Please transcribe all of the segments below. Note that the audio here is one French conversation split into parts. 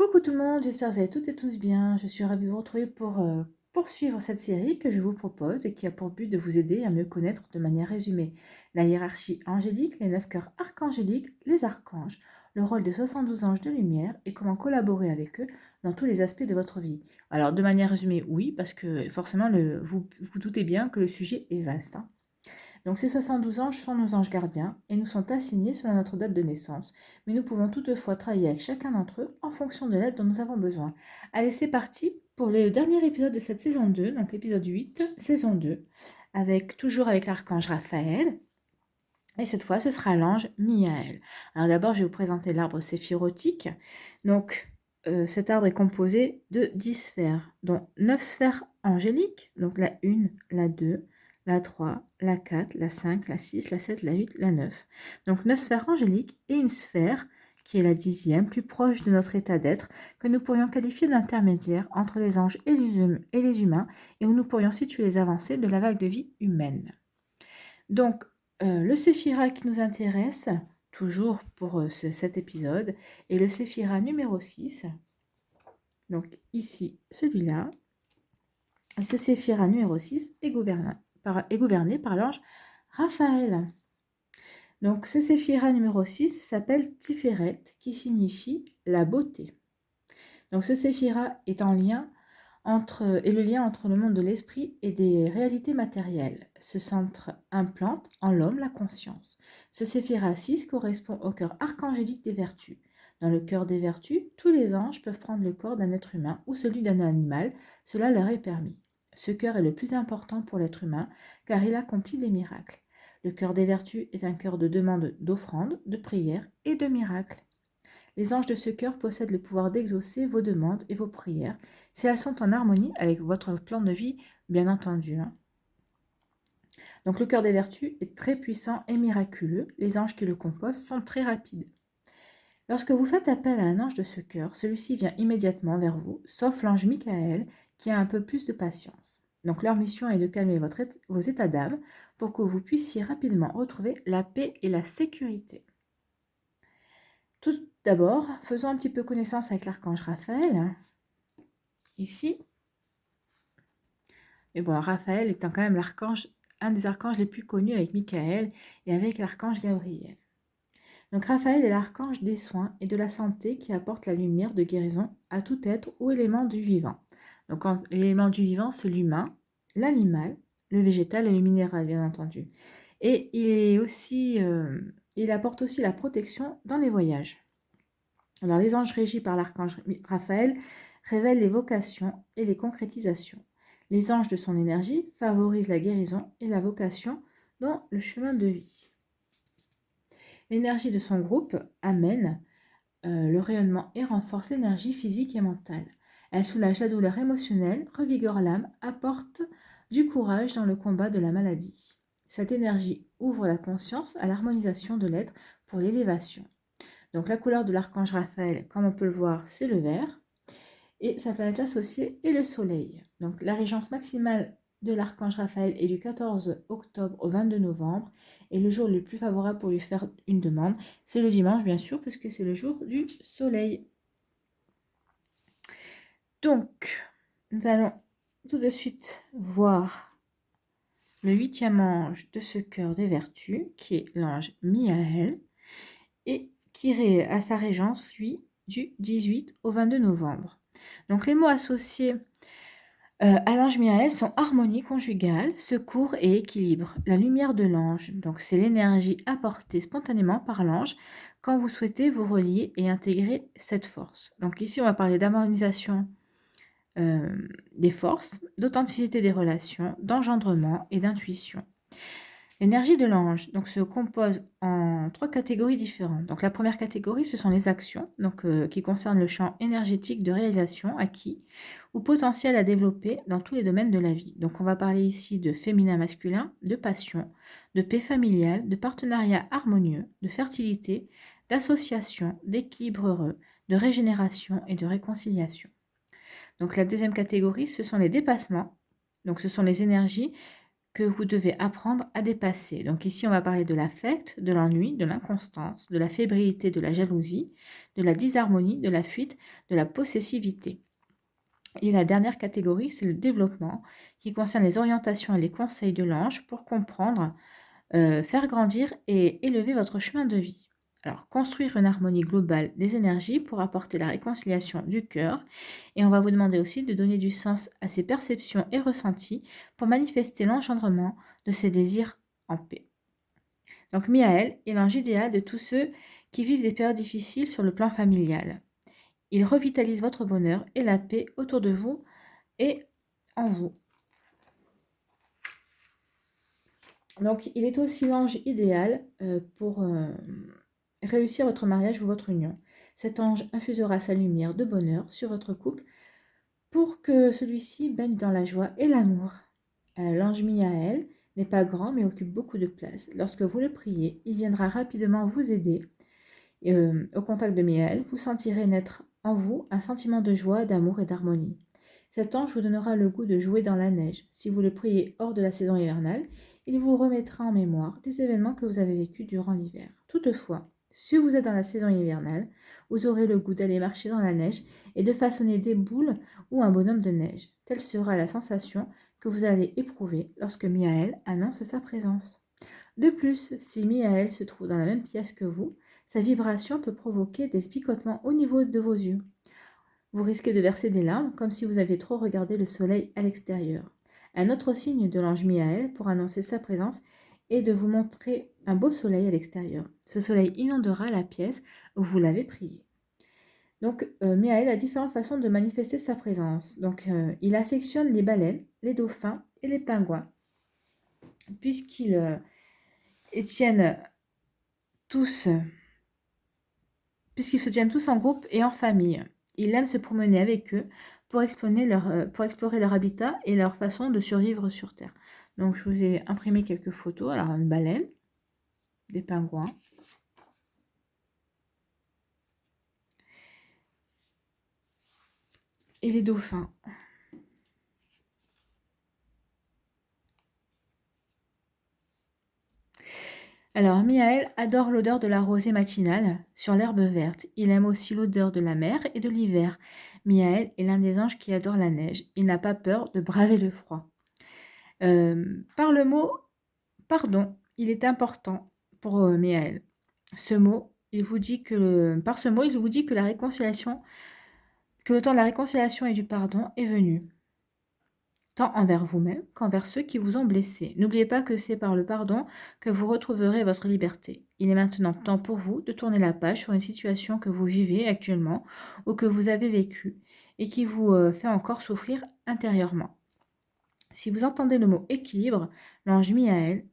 Coucou tout le monde, j'espère que vous allez toutes et tous bien. Je suis ravie de vous retrouver pour poursuivre cette série que je vous propose et qui a pour but de vous aider à mieux connaître de manière résumée la hiérarchie angélique, les 9 cœurs archangéliques, les archanges, le rôle des 72 anges de lumière et comment collaborer avec eux dans tous les aspects de votre vie. Alors de manière résumée, oui, parce que forcément vous doutez bien que le sujet est vaste, hein. Donc ces 72 anges sont nos anges gardiens et nous sont assignés selon notre date de naissance, mais nous pouvons toutefois travailler avec chacun d'entre eux en fonction de l'aide dont nous avons besoin. Allez, c'est parti pour le dernier épisode de cette saison 2, donc l'épisode 8, saison 2, toujours avec l'archange Raphaël. Et cette fois, ce sera l'ange Miaël. Alors d'abord, je vais vous présenter l'arbre séphirotique. Donc, cet arbre est composé de 10 sphères, dont 9 sphères angéliques, donc la 1, la 2, la 3, la 4, la 5, la 6, la 7, la 8, la 9. Donc 9 sphères angéliques et une sphère qui est la 10e, plus proche de notre état d'être, que nous pourrions qualifier d'intermédiaire entre les anges et les humains, et où nous pourrions situer les avancées de la vague de vie humaine. Donc, le séphira qui nous intéresse, toujours pour cet épisode, est le séphira numéro 6. Donc ici, celui-là. Et ce séphira numéro 6 est gouverné par l'ange Raphaël. Donc ce séphira numéro 6 s'appelle Tiferet, qui signifie la beauté. Donc ce séphira est le lien entre le monde de l'esprit et des réalités matérielles. Ce centre implante en l'homme la conscience. Ce séphira 6 correspond au cœur archangélique des vertus. Dans le cœur des vertus, tous les anges peuvent prendre le corps d'un être humain ou celui d'un animal, cela leur est permis. Ce cœur est le plus important pour l'être humain car il accomplit des miracles. Le cœur des vertus est un cœur de demande d'offrande, de prière et de miracles. Les anges de ce cœur possèdent le pouvoir d'exaucer vos demandes et vos prières, si elles sont en harmonie avec votre plan de vie, bien entendu. Donc le cœur des vertus est très puissant et miraculeux. Les anges qui le composent sont très rapides. Lorsque vous faites appel à un ange de ce cœur, celui-ci vient immédiatement vers vous, sauf l'ange Michael, qui a un peu plus de patience. Donc leur mission est de calmer vos états d'âme pour que vous puissiez rapidement retrouver la paix et la sécurité. Tout d'abord, faisons un petit peu connaissance avec l'archange Raphaël. Ici. Et bon, Raphaël étant quand même un des archanges les plus connus avec Michael et avec l'archange Gabriel. Donc Raphaël est l'archange des soins et de la santé qui apporte la lumière de guérison à tout être ou élément du vivant. Donc l'élément du vivant, c'est l'humain, l'animal, le végétal et le minéral, bien entendu. Et il apporte aussi la protection dans les voyages. Alors les anges régis par l'archange Raphaël révèlent les vocations et les concrétisations. Les anges de son énergie favorisent la guérison et la vocation dans le chemin de vie. L'énergie de son groupe amène le rayonnement et renforce l'énergie physique et mentale. Elle soulage la douleur émotionnelle, revigore l'âme, apporte du courage dans le combat de la maladie. Cette énergie ouvre la conscience à l'harmonisation de l'être pour l'élévation. Donc la couleur de l'archange Raphaël, comme on peut le voir, c'est le vert. Et sa planète associée est le soleil. Donc la régence maximale de l'archange Raphaël est du 14 octobre au 22 novembre. Et le jour le plus favorable pour lui faire une demande, c'est le dimanche, bien sûr, puisque c'est le jour du soleil. Donc, nous allons tout de suite voir le 8e ange de ce cœur des vertus, qui est l'ange Miaël, et qui à sa régence, lui, du 18 au 22 novembre. Donc les mots associés à l'ange Miaël sont harmonie conjugale, secours et équilibre. La lumière de l'ange, donc c'est l'énergie apportée spontanément par l'ange quand vous souhaitez vous relier et intégrer cette force. Donc ici on va parler d'harmonisation des forces, d'authenticité des relations, d'engendrement et d'intuition. L'énergie de l'ange donc, se compose en 3 catégories différentes. Donc, la première catégorie, ce sont les actions qui concernent le champ énergétique de réalisation acquis ou potentiel à développer dans tous les domaines de la vie. Donc, on va parler ici de féminin-masculin, de passion, de paix familiale, de partenariat harmonieux, de fertilité, d'association, d'équilibre heureux, de régénération et de réconciliation. Donc, la deuxième catégorie, ce sont les dépassements. Donc, ce sont les énergies que vous devez apprendre à dépasser. Donc ici, on va parler de l'affect, de l'ennui, de l'inconstance, de la fébrilité, de la jalousie, de la disharmonie, de la fuite, de la possessivité. Et la dernière catégorie, c'est le développement, qui concerne les orientations et les conseils de l'ange pour comprendre, faire grandir et élever votre chemin de vie. Alors, construire une harmonie globale des énergies pour apporter la réconciliation du cœur. Et on va vous demander aussi de donner du sens à ces perceptions et ressentis pour manifester l'engendrement de ces désirs en paix. Donc, Miaël est l'ange idéal de tous ceux qui vivent des périodes difficiles sur le plan familial. Il revitalise votre bonheur et la paix autour de vous et en vous. Donc, il est aussi l'ange idéal pour réussir votre mariage ou votre union. Cet ange infusera sa lumière de bonheur sur votre couple pour que celui-ci baigne dans la joie et l'amour. L'ange Miaël n'est pas grand mais occupe beaucoup de place. Lorsque vous le priez, il viendra rapidement vous aider. Au contact de Miaël, vous sentirez naître en vous un sentiment de joie, d'amour et d'harmonie. Cet ange vous donnera le goût de jouer dans la neige. Si vous le priez hors de la saison hivernale, il vous remettra en mémoire des événements que vous avez vécus durant l'hiver. Toutefois, si vous êtes dans la saison hivernale, vous aurez le goût d'aller marcher dans la neige et de façonner des boules ou un bonhomme de neige. Telle sera la sensation que vous allez éprouver lorsque Miaël annonce sa présence. De plus, si Miaël se trouve dans la même pièce que vous, sa vibration peut provoquer des picotements au niveau de vos yeux. Vous risquez de verser des larmes comme si vous aviez trop regardé le soleil à l'extérieur. Un autre signe de l'ange Miaël pour annoncer sa présence est de vous montrer un beau soleil à l'extérieur. Ce soleil inondera la pièce où vous l'avez prié. Donc, Miaël a différentes façons de manifester sa présence. Donc, il affectionne les baleines, les dauphins et les pingouins, puisqu'ils tiennent tous, puisqu'ils se tiennent tous en groupe et en famille. Il aime se promener avec eux pour explorer leur habitat et leur façon de survivre sur Terre. Donc, je vous ai imprimé quelques photos. Alors, une baleine, des pingouins, et les dauphins. Alors, Miaël adore l'odeur de la rosée matinale sur l'herbe verte. Il aime aussi l'odeur de la mer et de l'hiver. Miaël est l'un des anges qui adore la neige. Il n'a pas peur de braver le froid. Par le mot pardon, il est important pour Miaël. Par ce mot, il vous dit que la réconciliation, que le temps de la réconciliation et du pardon est venu, tant envers vous-même qu'envers ceux qui vous ont blessé. N'oubliez pas que c'est par le pardon que vous retrouverez votre liberté. Il est maintenant temps pour vous de tourner la page sur une situation que vous vivez actuellement ou que vous avez vécue et qui vous fait encore souffrir intérieurement. Si vous entendez le mot équilibre, l'ange Miaël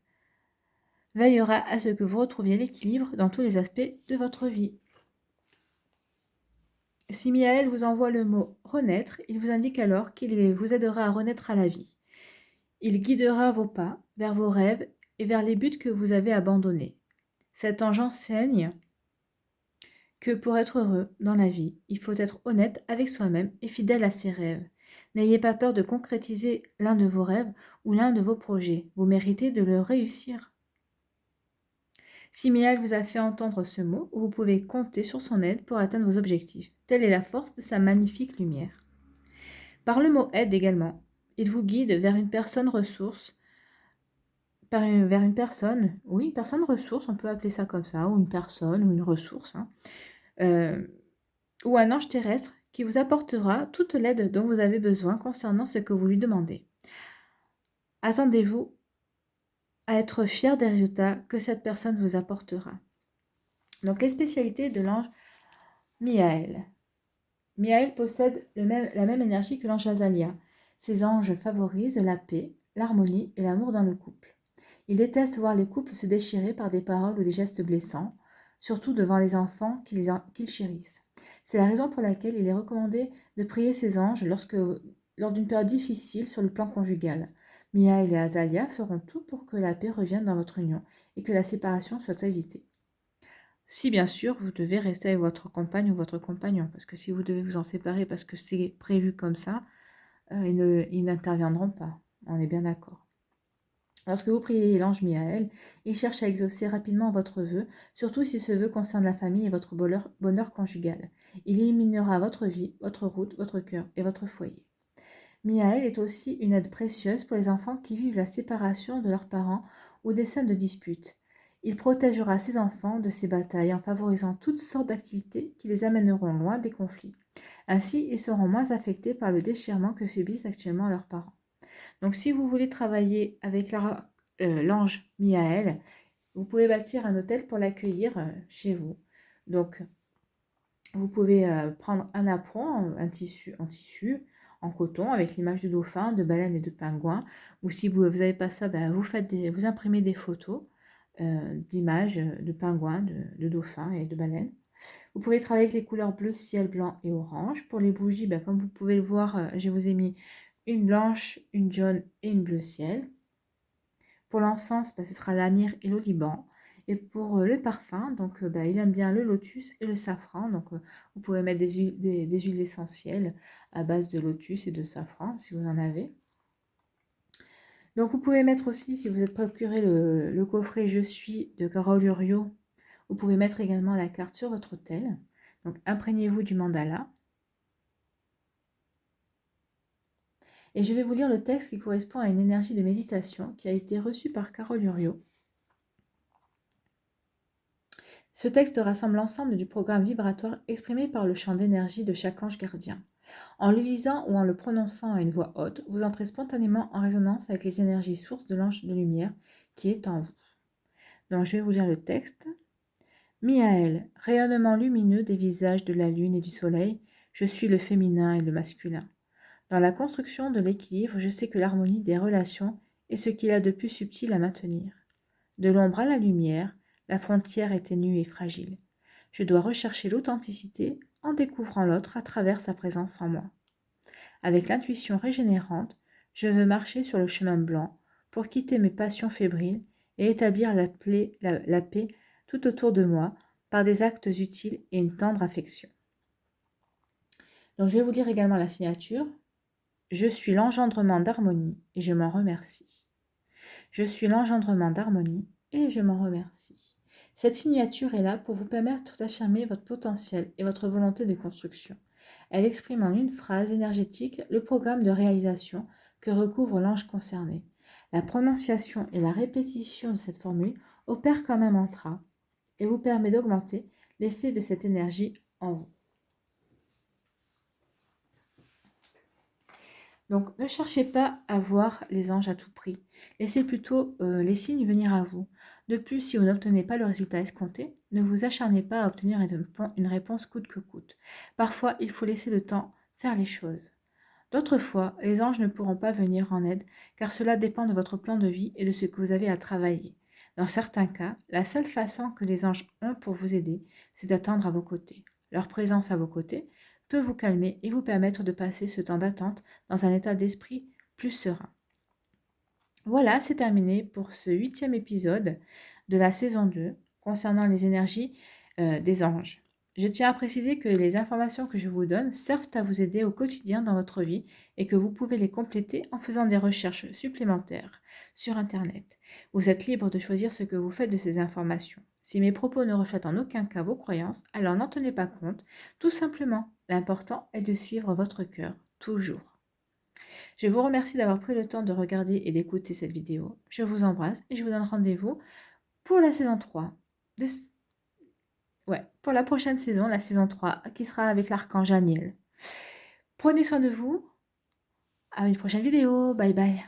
veillera à ce que vous retrouviez l'équilibre dans tous les aspects de votre vie. Si Miaël vous envoie le mot renaître, il vous indique alors qu'il vous aidera à renaître à la vie. Il guidera vos pas vers vos rêves et vers les buts que vous avez abandonnés. Cet ange enseigne que pour être heureux dans la vie, il faut être honnête avec soi-même et fidèle à ses rêves. N'ayez pas peur de concrétiser l'un de vos rêves ou l'un de vos projets. Vous méritez de le réussir. Si Miaël vous a fait entendre ce mot, vous pouvez compter sur son aide pour atteindre vos objectifs. Telle est la force de sa magnifique lumière. Par le mot aide également, il vous guide vers une personne ressource, vers une personne, oui, une personne ressource, on peut appeler ça comme ça, ou une personne, ou une ressource, ou un ange terrestre qui vous apportera toute l'aide dont vous avez besoin concernant ce que vous lui demandez. Attendez-vous à être fier des résultats que cette personne vous apportera. Donc, les spécialités de l'ange Miaël. Miaël possède la même énergie que l'ange Azalia. Ces anges favorisent la paix, l'harmonie et l'amour dans le couple. Ils détestent voir les couples se déchirer par des paroles ou des gestes blessants, surtout devant les enfants qu'ils chérissent. C'est la raison pour laquelle il est recommandé de prier ces anges lors d'une période difficile sur le plan conjugal. Miaël et Azalia feront tout pour que la paix revienne dans votre union et que la séparation soit évitée. Si bien sûr vous devez rester avec votre compagne ou votre compagnon, parce que si vous devez vous en séparer parce que c'est prévu comme ça, ils n'interviendront pas. On est bien d'accord. Lorsque vous priez l'ange Miaël, il cherche à exaucer rapidement votre vœu, surtout si ce vœu concerne la famille et votre bonheur conjugal. Il illuminera votre vie, votre route, votre cœur et votre foyer. Miaël est aussi une aide précieuse pour les enfants qui vivent la séparation de leurs parents ou des scènes de dispute. Il protégera ces enfants de ces batailles en favorisant toutes sortes d'activités qui les amèneront loin des conflits. Ainsi, ils seront moins affectés par le déchirement que subissent actuellement leurs parents. Donc, si vous voulez travailler avec l'ange Miaël, vous pouvez bâtir un hôtel pour l'accueillir chez vous. Donc, vous pouvez prendre un apron, un tissu en coton avec l'image de dauphin, de baleine et de pingouin. Ou si vous n'avez pas ça, vous imprimez des photos d'images de pingouins, de dauphins et de baleines. Vous pouvez travailler avec les couleurs bleu, ciel, blanc et orange. Pour les bougies, comme vous pouvez le voir, je vous ai mis une blanche, une jaune et une bleu ciel. Pour l'encens, ce sera la myrrhe et l'oliban. Et pour le parfum, donc il aime bien le lotus et le safran. Donc vous pouvez mettre des huiles essentielles à base de lotus et de safran si vous en avez. Donc vous pouvez mettre aussi, si vous êtes procuré le coffret Je suis de Carole Uriot, vous pouvez mettre également la carte sur votre autel. Donc imprégnez-vous du mandala. Et je vais vous lire le texte qui correspond à une énergie de méditation qui a été reçue par Carole Uriot. Ce texte rassemble l'ensemble du programme vibratoire exprimé par le champ d'énergie de chaque ange gardien. En le lisant ou en le prononçant à une voix haute, vous entrez spontanément en résonance avec les énergies sources de l'ange de lumière qui est en vous. Donc je vais vous lire le texte. Miaël, rayonnement lumineux des visages de la lune et du soleil, je suis le féminin et le masculin. Dans la construction de l'équilibre, je sais que l'harmonie des relations est ce qu'il y a de plus subtil à maintenir. De l'ombre à la lumière, la frontière est ténue et fragile. Je dois rechercher l'authenticité en découvrant l'autre à travers sa présence en moi. Avec l'intuition régénérante, je veux marcher sur le chemin blanc pour quitter mes passions fébriles et établir la paix tout autour de moi par des actes utiles et une tendre affection. Donc je vais vous lire également la signature. Je suis l'engendrement d'harmonie et je m'en remercie. Je suis l'engendrement d'harmonie et je m'en remercie. Cette signature est là pour vous permettre d'affirmer votre potentiel et votre volonté de construction. Elle exprime en une phrase énergétique le programme de réalisation que recouvre l'ange concerné. La prononciation et la répétition de cette formule opèrent comme un mantra et vous permet d'augmenter l'effet de cette énergie en vous. Donc, ne cherchez pas à voir les anges à tout prix. Laissez plutôt les signes venir à vous. De plus, si vous n'obtenez pas le résultat escompté, ne vous acharnez pas à obtenir une réponse coûte que coûte. Parfois, il faut laisser le temps faire les choses. D'autres fois, les anges ne pourront pas venir en aide car cela dépend de votre plan de vie et de ce que vous avez à travailler. Dans certains cas, la seule façon que les anges ont pour vous aider, c'est d'attendre à vos côtés. Leur présence à vos côtés peut vous calmer et vous permettre de passer ce temps d'attente dans un état d'esprit plus serein. Voilà, c'est terminé pour ce 8e épisode de la saison 2 concernant les énergies des anges. Je tiens à préciser que les informations que je vous donne servent à vous aider au quotidien dans votre vie et que vous pouvez les compléter en faisant des recherches supplémentaires sur Internet. Vous êtes libre de choisir ce que vous faites de ces informations. Si mes propos ne reflètent en aucun cas vos croyances, alors n'en tenez pas compte. Tout simplement, l'important est de suivre votre cœur, toujours. Je vous remercie d'avoir pris le temps de regarder et d'écouter cette vidéo. Je vous embrasse et je vous donne rendez-vous pour la saison 3. Pour la prochaine saison, la saison 3, qui sera avec l'archange Aniel. Prenez soin de vous. À une prochaine vidéo. Bye bye.